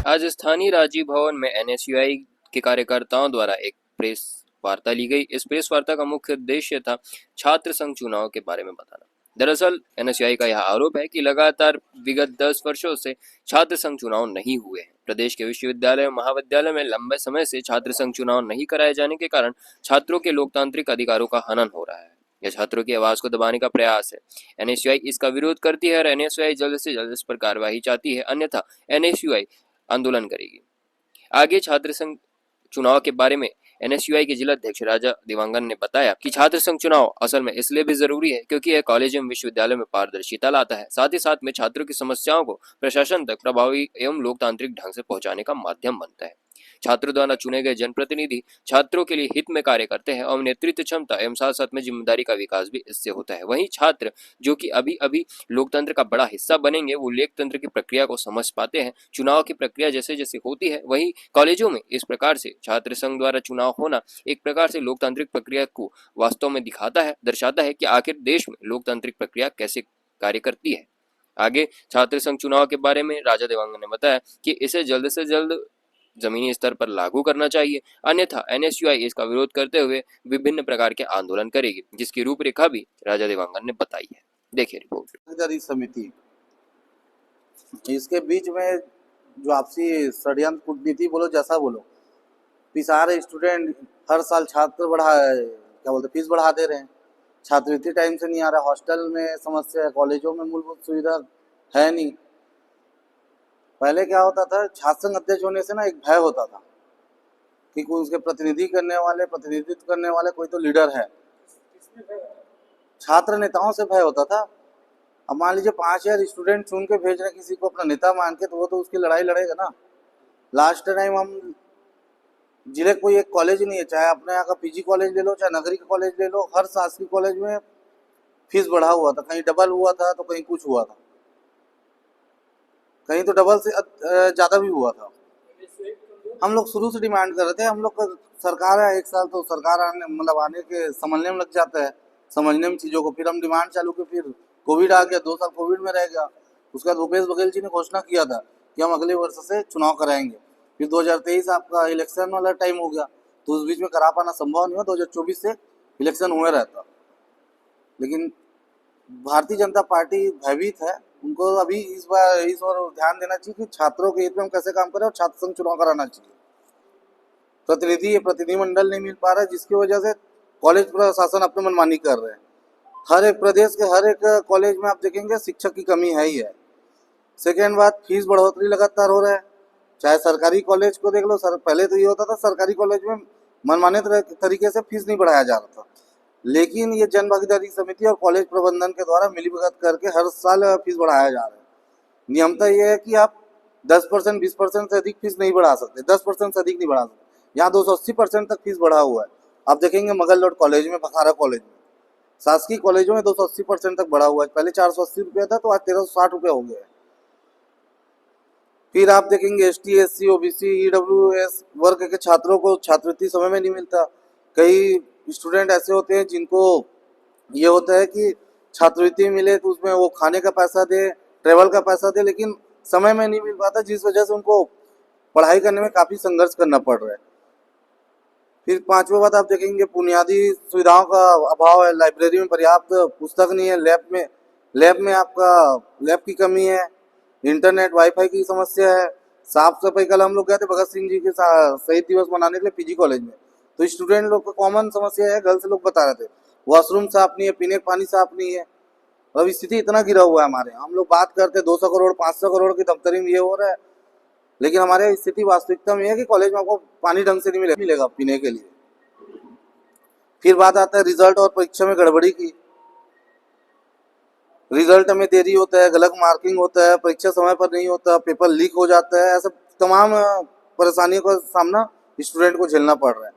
आज स्थानीय राजीव भवन में एनएसयूआई के कार्यकर्ताओं द्वारा एक प्रेस वार्ता ली गई। इस प्रेस वार्ता का मुख्य उद्देश्य था छात्र संघ चुनाव के बारे में बताना। दरअसल एनएसयूआई का यह आरोप है कि लगातार विगत 10 वर्षों से छात्र संघ चुनाव नहीं हुए हैं। प्रदेश के विश्वविद्यालय और महाविद्यालय में लंबे समय से छात्र संघ चुनाव नहीं कराए जाने के कारण छात्रों के लोकतांत्रिक अधिकारों का हनन हो रहा है। यह छात्रों की आवाज को दबाने का प्रयास है। एनएसयूआई इसका विरोध करती है और एनएसयूआई जल्द से जल्द इस पर कार्रवाई चाहती है, अन्यथा एनएसयूआई आंदोलन करेगी। आगे छात्र संघ चुनाव के बारे में एनएसयूआई के जिला अध्यक्ष राजा दिवांगन ने बताया कि छात्र संघ चुनाव असल में इसलिए भी जरूरी है क्योंकि यह कॉलेज एवं विश्वविद्यालय में पारदर्शिता लाता है, साथ ही साथ में छात्रों की समस्याओं को प्रशासन तक प्रभावी एवं लोकतांत्रिक ढंग से पहुंचाने का माध्यम बनता है। छात्रों द्वारा चुने गए जनप्रतिनिधि छात्रों के लिए हित में कार्य करते हैं और नेतृत्व क्षमता एवं साथ साथ में जिम्मेदारी का विकास भी इससे होता है। वहीं छात्र जो कि अभी अभी लोकतंत्र का बड़ा हिस्सा बनेंगे, वो लोकतंत्र की प्रक्रिया को समझ पाते हैं। चुनाव की प्रक्रिया जैसे जैसे होती है, वही कॉलेजों में इस प्रकार से छात्र संघ द्वारा चुनाव होना एक प्रकार से लोकतांत्रिक प्रक्रिया को वास्तव में दिखाता है, दर्शाता है कि आखिर देश में लोकतांत्रिक प्रक्रिया कैसे कार्य करती है। आगे छात्र संघ चुनाव के बारे में राजा देवांगन ने बताया कि इसे जल्द से जल्द जमीनी स्तर पर लागू करना चाहिए, अन्यथा एनएसयूआई इसका विरोध करते हुए विभिन्न प्रकार के आंदोलन करेगी, जिसकी रूपरेखा भी राजा देवांगन ने बताई है। देखिए रिपोर्ट। समिति इसके बीच में जो आपसी षड्यंत्र कूटनीति बोलो जैसा बोलो, सारे स्टूडेंट हर साल छात्र फीस बढ़ा दे रहे हैं। छात्रवृत्ति टाइम से नहीं आ रहा, हॉस्टल में समस्या है, कॉलेजों में मूलभूत सुविधा है नहीं। पहले क्या होता था, छात्र संघ अध्यक्ष होने से ना एक भय होता था कि कोई उसके प्रतिनिधित्व करने वाले कोई तो लीडर है। छात्र नेताओं से भय होता था। अब मान लीजिए 5000 स्टूडेंट चुन के भेज रहे किसी को अपना नेता मान के, तो वो तो उसकी लड़ाई लड़ेगा ना। लास्ट टाइम हम जिले कोई एक कॉलेज नहीं है, चाहे अपने यहाँ का पीजी कॉलेज ले लो, चाहे नगरी का कॉलेज ले लो, हर शासकीय कॉलेज में फीस बढ़ा हुआ था। कहीं डबल हुआ था तो कहीं कुछ हुआ था, कहीं तो डबल से ज़्यादा भी हुआ था। हम लोग शुरू से डिमांड कर रहे थे। हम लोग सरकार है, एक साल तो सरकार आने के समझने में लग जाता है, समझने में चीज़ों को। फिर हम डिमांड चालू की, फिर कोविड आ गया, 2 साल कोविड में रह गया। उसके बाद भूपेश बघेल जी ने घोषणा किया था कि हम अगले वर्ष से चुनाव कराएंगे। फिर 2023 आपका इलेक्शन वाला टाइम हो गया, तो उस बीच में करा पाना संभव नहीं हुआ। 2024 से इलेक्शन हुए रहता। लेकिन भारतीय जनता पार्टी भयभीत है। उनको अभी इस बार ध्यान देना चाहिए कि छात्रों के हित में हम कैसे काम करें और छात्र संघ चुनाव कराना चाहिए। प्रतिनिधिमंडल नहीं मिल पा रहा है, जिसकी वजह से कॉलेज प्रशासन अपनी मनमानी कर रहे हैं। हर एक प्रदेश के हर एक कॉलेज में आप देखेंगे शिक्षक की कमी है ही है। सेकेंड बात, फीस बढ़ोतरी लगातार हो रहा है। चाहे सरकारी कॉलेज को देख लो, पहले तो ये होता था सरकारी कॉलेज में मनमाने तरीके से फीस नहीं बढ़ाया जा रहा था, लेकिन ये जन भागीदारी समिति और कॉलेज प्रबंधन के द्वारा मिलीभगत करके हर साल फीस बढ़ाया जा रहा है। नियमता ये है कि आप 10%, 20% से अधिक फीस नहीं बढ़ा सकते, 10% से अधिक नहीं बढ़ा सकते। यहाँ 280% तक फीस बढ़ा हुआ है। आप देखेंगे मगल रोड कॉलेज में, बखारा कॉलेज में, शासकीय कॉलेजों में 280% तक बढ़ा हुआ है। पहले 480 रुपया था, तो आज 1360 रुपया हो गया है। फिर आप देखेंगे ST, SC, OBC, EWS वर्ग के छात्रों को छात्रवृत्ति समय में नहीं मिलता। कई स्टूडेंट ऐसे होते हैं जिनको ये होता है कि छात्रवृत्ति मिले तो उसमें वो खाने का पैसा दे, ट्रेवल का पैसा दे, लेकिन समय में नहीं मिल पाता, जिस वजह से उनको पढ़ाई करने में काफ़ी संघर्ष करना पड़ रहा है। फिर 5वां बात आप देखेंगे, बुनियादी सुविधाओं का अभाव है। लाइब्रेरी में पर्याप्त पुस्तक नहीं है, लैब में आपका लैब की कमी है, इंटरनेट वाईफाई की समस्या है, साफ सफाई। कल हम लोग गए थे भगत सिंह जी के शहीद दिवस मनाने के लिए पीजी कॉलेज में, तो स्टूडेंट लोग को कॉमन समस्या है, गर्ल्स लोग बता रहे थे वॉशरूम साफ नहीं है, पीने का पानी साफ नहीं है। अब स्थिति इतना गिरा हुआ है हमारे। हम लोग बात करते 200 करोड़ 500 करोड़ की दफ्तरी में ये हो रहा है, लेकिन हमारे स्थिति वास्तविकता में है कि कॉलेज में आपको पानी ढंग से नहीं मिलेगा पीने के लिए। फिर बात आता है रिजल्ट और परीक्षा में गड़बड़ी की। रिजल्ट में देरी होता है, गलत मार्किंग होता है, परीक्षा समय पर नहीं होता, पेपर लीक हो जाता है। ऐसा तमाम परेशानियों का सामना स्टूडेंट को झेलना पड़ रहा है।